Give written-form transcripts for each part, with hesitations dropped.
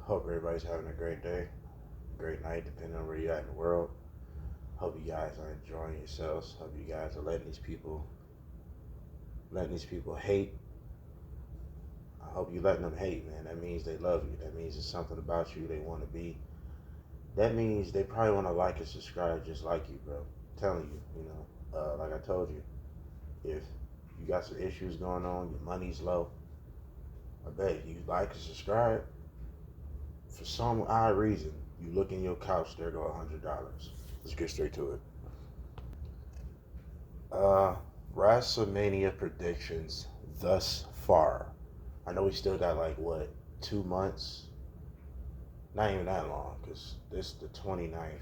Hope everybody's having a great day, great night, depending on where you're at in the world. Hope you guys are enjoying yourselves. Hope you guys are letting these people hate. I hope you letting them hate, man. That means they love you. That means it's something about you they want to be. That means they probably want to like and subscribe just like you, bro. I'm telling you, like I told you, if you got some issues going on, your money's low, I bet you like and subscribe. For some odd reason, you look in your couch, there go $100. Let's get straight to it. Uh, Wrestlemania predictions thus far. I know we still got like what 2 months? Not even that long, cause this the 29th.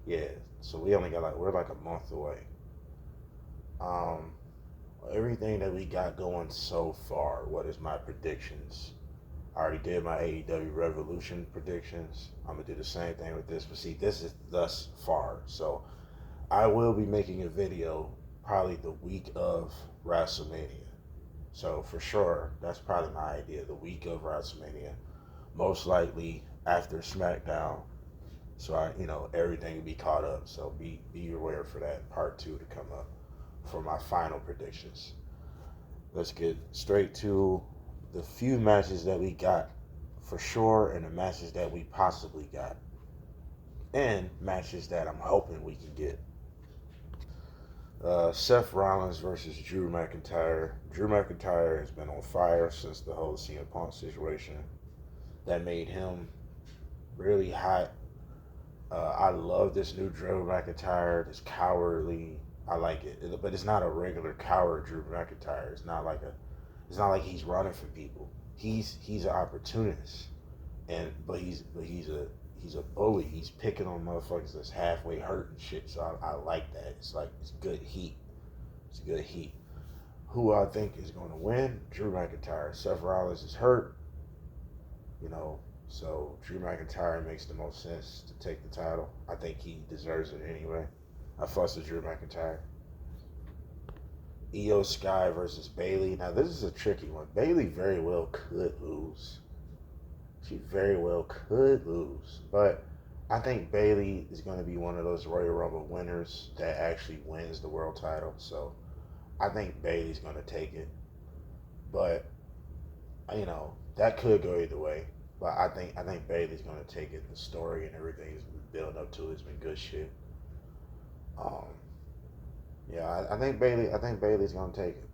Yeah, so we only got we're like a month away. Um, Everything that we got going so far. What is my predictions? I already did my AEW Revolution predictions. I'm gonna do the same thing with this, but see, this is thus far. So I will be making a video probably the week of WrestleMania. So for sure, that's probably my idea. The week of WrestleMania, most likely after SmackDown. So everything will be caught up. So be aware for that part two to come up for my final predictions. Let's get straight to the few matches that we got for sure and the matches that we possibly got and matches that I'm hoping we can get. Seth Rollins versus Drew McIntyre. Drew McIntyre has been on fire since the whole CM Punk situation. That made him really hot. I love this new Drew McIntyre. This cowardly. I like it, but it's not a regular coward Drew McIntyre. It's not like he's running for people. He's an opportunist, but he's a bully. He's picking on motherfuckers that's halfway hurt and shit. So I like that. It's good heat. It's good heat. Who I think is going to win? Drew McIntyre. Seth Rollins is hurt. So Drew McIntyre makes the most sense to take the title. I think he deserves it anyway. I fuss with Drew McIntyre. Io Sky versus Bayley. Now this is a tricky one. Bayley very well could lose. She very well could lose, but I think Bayley is going to be one of those Royal Rumble winners that actually wins the world title. So I think Bayley's going to take it, but that could go either way. But I think Bayley's going to take it. The story and everything has been built up to it. It's been good shit. Um, yeah, I think Bayley's going to take it.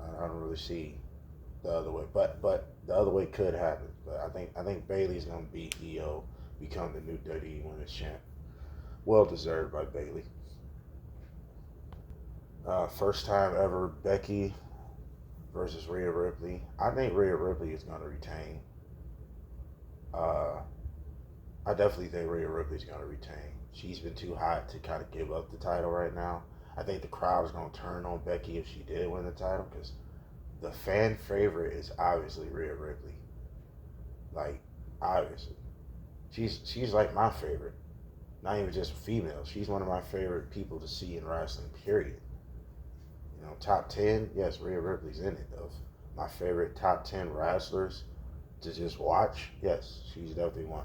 I don't really see the other way, but the other way could happen. But I think Bayley's gonna beat Io, become the new WWE Women's Champ. Well deserved by Bayley. First time ever Becky versus Rhea Ripley. I think Rhea Ripley is gonna retain. Uh, I definitely think Rhea Ripley's gonna retain. She's been too hot to kind of give up the title right now. I think the crowd is gonna turn on Becky if she did win the title because the fan favorite is obviously Rhea Ripley. Like, obviously. She's like my favorite. Not even just female. She's one of my favorite people to see in wrestling, period. Top 10, yes, Rhea Ripley's in it, though. My favorite top 10 wrestlers to just watch, yes, she's definitely one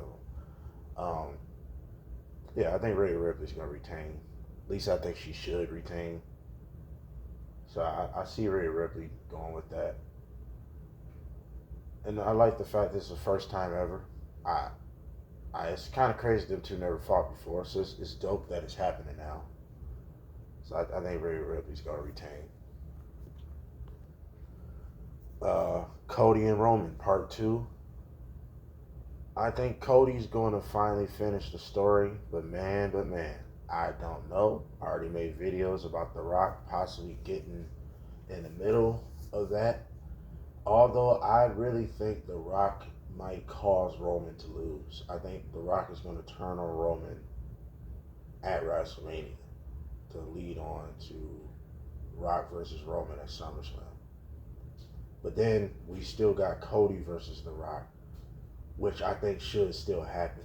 of them. Yeah, I think Rhea Ripley's going to retain. At least I think she should retain. So I see Rhea Ripley going with that. And I like the fact this is the first time ever. It's kind of crazy them two never fought before, so it's dope that it's happening now. So I think Rhea Ripley's going to retain. Cody and Roman, part 2. I think Cody's going to finally finish the story, but man, I don't know. I already made videos about The Rock possibly getting in the middle of that. Although I really think The Rock might cause Roman to lose. I think The Rock is going to turn on Roman at WrestleMania to lead on to Rock versus Roman at SummerSlam. But then we still got Cody versus The Rock, which I think should still happen.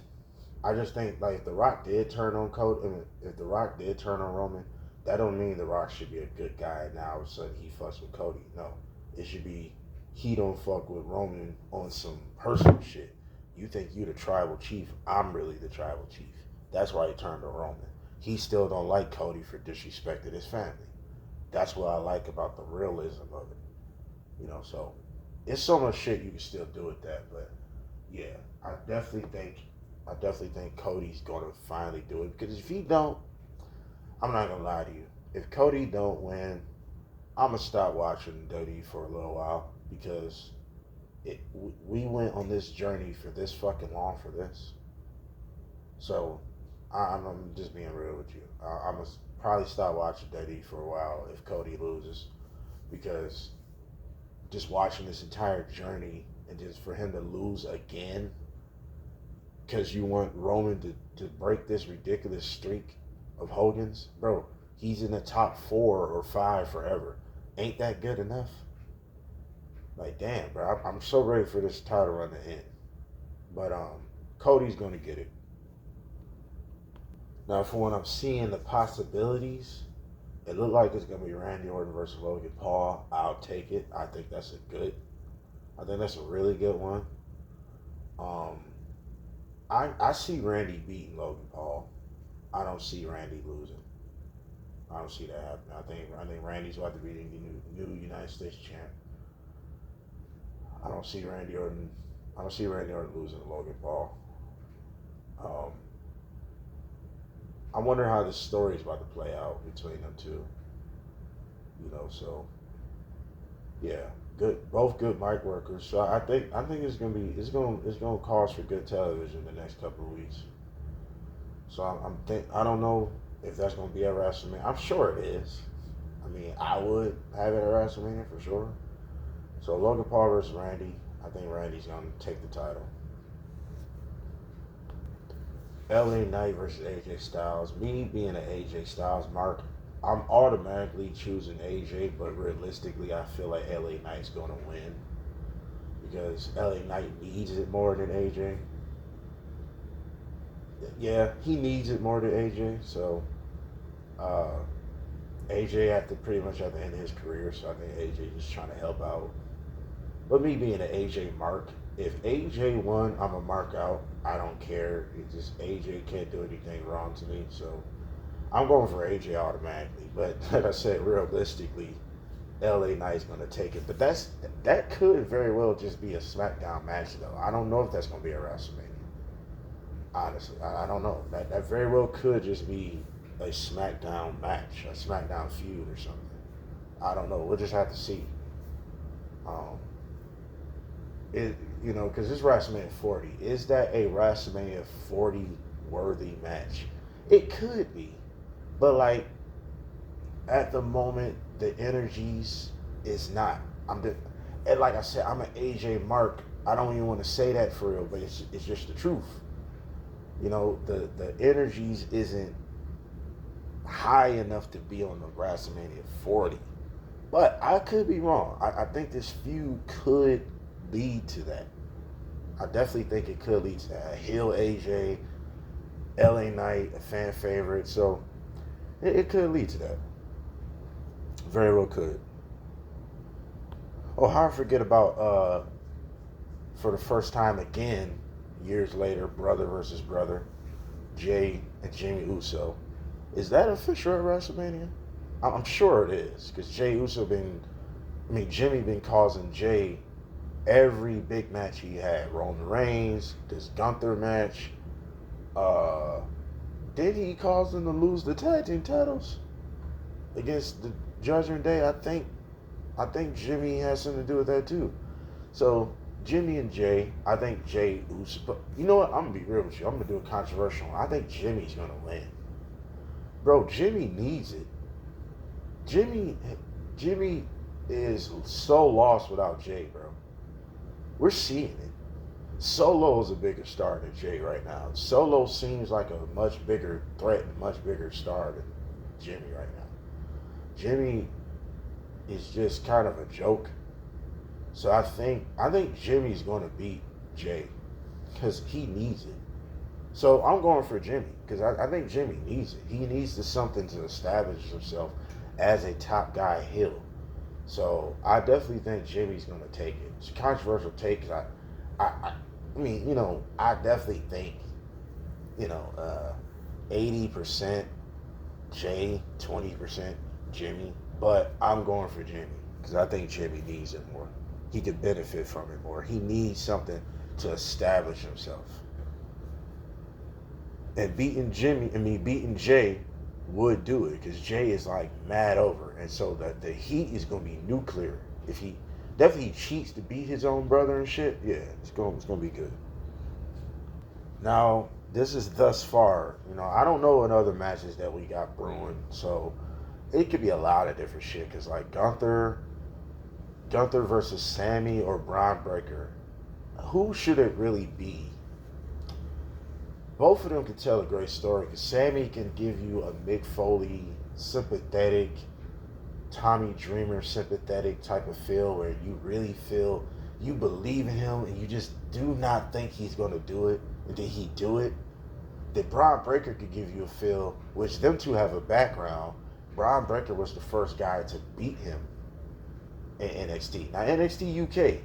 I just think if The Rock did turn on Cody, if The Rock did turn on Roman, that don't mean The Rock should be a good guy and now all of a sudden he fucks with Cody. No, it should be he don't fuck with Roman on some personal shit. You think you the tribal chief? I'm really the tribal chief. That's why he turned to Roman. He still don't like Cody for disrespecting his family. That's what I like about the realism of it. So it's so much shit you can still do with that, but yeah, I definitely think Cody's gonna finally do it because if he don't, I'm not gonna lie to you. If Cody don't win, I'm gonna stop watching WWE for a little while because we went on this journey for this fucking long for this. So I'm just being real with you. I'm gonna probably stop watching WWE for a while if Cody loses because just watching this entire journey and just for him to lose again because you want Roman to break this ridiculous streak of Hogan's, bro. He's in the top 4 or 5 forever. Ain't that good enough? Like, damn, bro. I'm so ready for this title run to end. But Cody's gonna get it. Now, for when I'm seeing the possibilities, it looked like it's gonna be Randy Orton versus Logan Paul. I'll take it. I think that's a really good one. Um, I see Randy beating Logan Paul. I don't see Randy losing. I don't see that happening. I think Randy's about to be the new United States champ. I don't see Randy Orton. I don't see Randy Orton losing to Logan Paul. Um, I wonder how this story is about to play out between them two. So yeah, good. Both good mic workers. So I think it's gonna cause for good television the next couple of weeks. So I don't know if that's gonna be at WrestleMania. I'm sure it is. I mean, I would have it at WrestleMania for sure. So Logan Paul versus Randy. I think Randy's gonna take the title. LA Knight versus AJ Styles. Me being an AJ Styles mark, I'm automatically choosing AJ, but realistically, I feel like LA Knight's gonna win because LA Knight needs it more than AJ. Yeah, he needs it more than AJ. So AJ pretty much at the end of his career, so I think AJ just trying to help out. But me being an AJ mark, if AJ won, I'm a mark out. I don't care. It just AJ can't do anything wrong to me, so I'm going for AJ automatically. But like I said, realistically, LA Knight's gonna take it. But that could very well just be a SmackDown match, though. I don't know if that's gonna be a WrestleMania. Honestly, I don't know. That very well could just be a SmackDown match, a SmackDown feud or something. I don't know. We'll just have to see. Um, because it's WrestleMania 40. Is that a WrestleMania 40 worthy match? It could be, but like at the moment, the energies is not. And like I said, I'm an AJ Mark. I don't even want to say that for real, but it's just the truth. The energies isn't high enough to be on the WrestleMania 40. But I could be wrong. I think this feud could lead to that. I definitely think it could lead to that. A heel AJ, LA Knight, a fan favorite. So it could lead to that. Very well could. Oh, how I forget about for the first time again, years later, brother versus brother, Jay and Jimmy Uso. Is that official at WrestleMania? I'm sure it is, because Jimmy been causing Jay every big match he had. Roman Reigns, this Gunther match. Did he cause them to lose the tag team titles against the Judgment Day? I think Jimmy has something to do with that too. So Jimmy and Jay, I think Jay Uso. But you know what? I'm gonna be real with you. I'm gonna do a controversial one. I think Jimmy's gonna win. Bro, Jimmy needs it. Jimmy is so lost without Jay, bro. We're seeing it. Solo is a bigger star than Jay right now. Solo seems like a much bigger threat and much bigger star than Jimmy right now. Jimmy is just kind of a joke. So I think Jimmy's going to beat Jay because he needs it. So I'm going for Jimmy because I think Jimmy needs it. He needs something to establish himself as a top guy heel. So I definitely think Jimmy's going to take it. It's a controversial take because I mean, I definitely think, 80% Jay, 20% Jimmy, but I'm going for Jimmy because I think Jimmy needs it more. He could benefit from it more. He needs something to establish himself. And beating Jay would do it because Jay is like mad over, and so the heat is gonna be nuclear if he definitely cheats to beat his own brother and shit. Yeah, it's gonna be good. Now this is thus far. I don't know in other matches that we got brewing, so it could be a lot of different shit. Cause like Gunther versus Sammy or Braun Breaker, who should it really be? Both of them can tell a great story. Because Sammy can give you a Mick Foley sympathetic, Tommy Dreamer sympathetic type of feel where you really feel you believe in him and you just do not think he's going to do it, and then he do it. That Braun Breaker could give you a feel, which them two have a background. Braun Breaker was the first guy to beat him in NXT. Now NXT UK,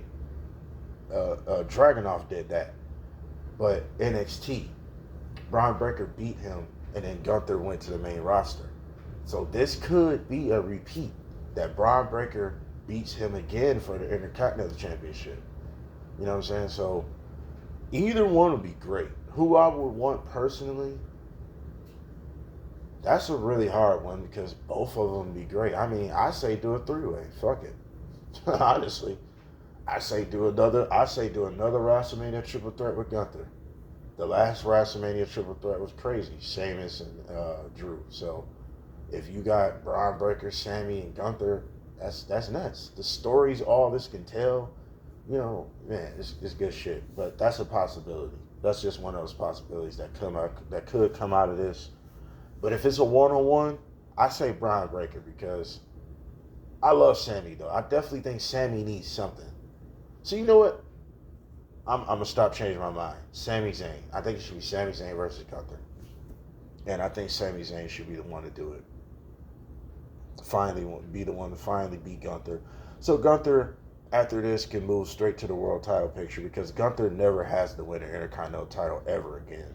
Dragunov did that, but NXT, Braun Breaker beat him, and then Gunther went to the main roster. So this could be a repeat that Braun Breaker beats him again for the Intercontinental Championship. You know what I'm saying? So either one would be great. Who I would want personally, that's a really hard one because both of them would be great. I mean, I say do a three-way. Fuck it. Honestly, I say do another WrestleMania triple threat with Gunther. The last WrestleMania triple threat was crazy. Sheamus and Drew. So if you got Braun Breaker, Sammy, and Gunther, that's nuts. The stories all this can tell, man, it's good shit. But that's a possibility. That's just one of those possibilities that could come out of this. But if it's a one-on-one, I say Braun Breaker because I love Sammy though. I definitely think Sammy needs something. So you know what? I'm gonna stop changing my mind. Sami Zayn. I think it should be Sami Zayn versus Gunther, and I think Sami Zayn should be the one to do it. Finally, be the one to finally beat Gunther. So Gunther, after this, can move straight to the world title picture because Gunther never has to win an Intercontinental title ever again.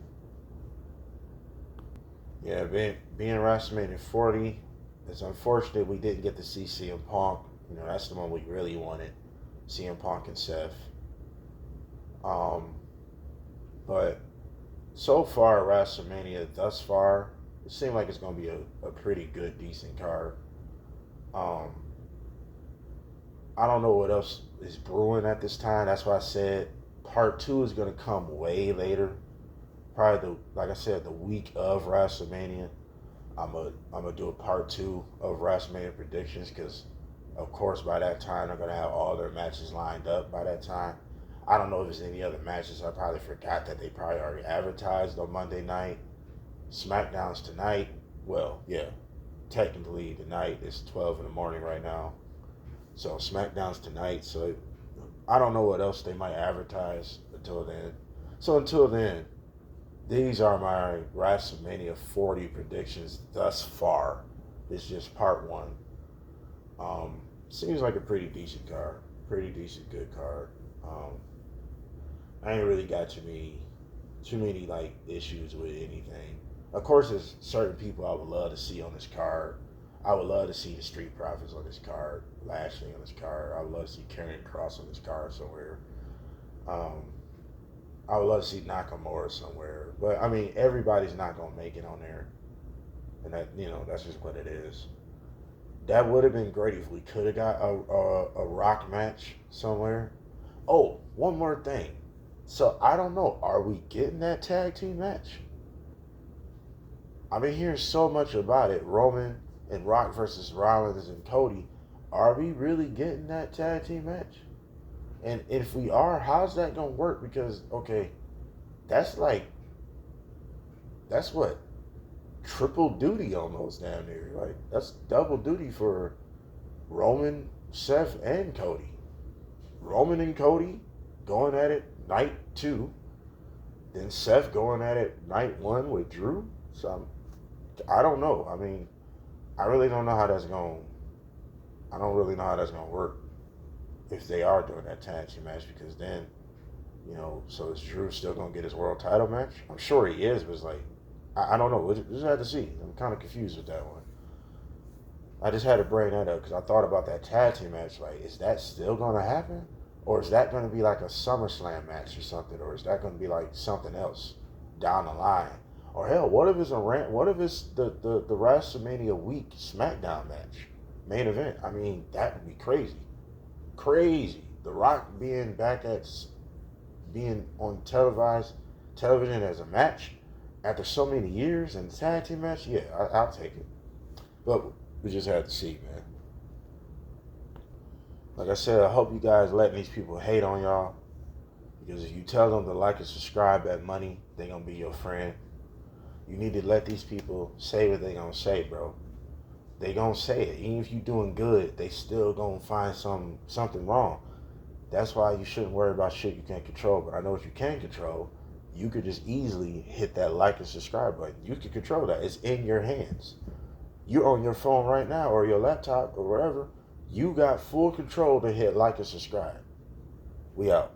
Yeah, being WrestleMania 40, it's unfortunate we didn't get to see CM Punk. That's the one we really wanted. CM Punk and Seth. But so far, WrestleMania thus far, it seemed like it's going to be a pretty good, decent card. I don't know what else is brewing at this time. That's why I said part 2 is going to come way later. Probably, like I said, the week of WrestleMania. I'm gonna do a part 2 of WrestleMania predictions because, of course, by that time, they're going to have all their matches lined up by that time. I don't know if there's any other matches. I probably forgot that they probably already advertised on Monday night. SmackDown's tonight. Well, yeah, technically tonight is 12 in the morning right now. So SmackDown's tonight. So I don't know what else they might advertise until then. So until then, these are my WrestleMania 40 predictions thus far. It's just part 1. Seems like a pretty decent card. Pretty decent, good card. I ain't really got too many like issues with anything. Of course, there's certain people I would love to see on this card. I would love to see the Street Profits on this card, Lashley on this card. I would love to see Karrion Kross on this card somewhere. I would love to see Nakamura somewhere. But I mean, everybody's not gonna make it on there, and that's just what it is. That would have been great if we could have got a Rock match somewhere. Oh, one more thing. So I don't know. Are we getting that tag team match? I've been hearing so much about it. Roman and Rock versus Rollins and Cody. Are we really getting that tag team match? And if we are, how's that gonna work? Because okay, that's what, triple duty almost down there. Like that's double duty for Roman, Seth, and Cody. Roman and Cody going at it night 2. Then Seth going at it night 1 with Drew. So I don't know. I mean, I really don't know how that's going. I don't really know how that's going to work if they are doing that tag team match, because then You know, so is Drew still gonna get his world title match? I'm sure he is, but it's like I don't know. We just had to see. I'm kind of confused with that one. I just had to bring that up because I thought about that tag team match. Like, is that still gonna happen, or is that gonna be like a SummerSlam match or something, or is that gonna be like something else down the line? Or hell, what if it's a rant? What if it's the WrestleMania week SmackDown match, main event? I mean, that would be crazy, crazy. The Rock being back at being on televised television as a match after so many years and tag team match. Yeah, I'll take it. But we just had to see, man. Like I said, I hope you guys letting these people hate on y'all. Because if you tell them to like and subscribe, that money, they gonna be your friend. You need to let these people say what they gonna say, bro. They gonna say it. Even if you doing good, they still gonna find something wrong. That's why you shouldn't worry about shit you can't control. But I know what you can control. You could just easily hit that like and subscribe button. You can control that. It's in your hands. You're on your phone right now or your laptop or wherever. You got full control to hit like and subscribe. We out.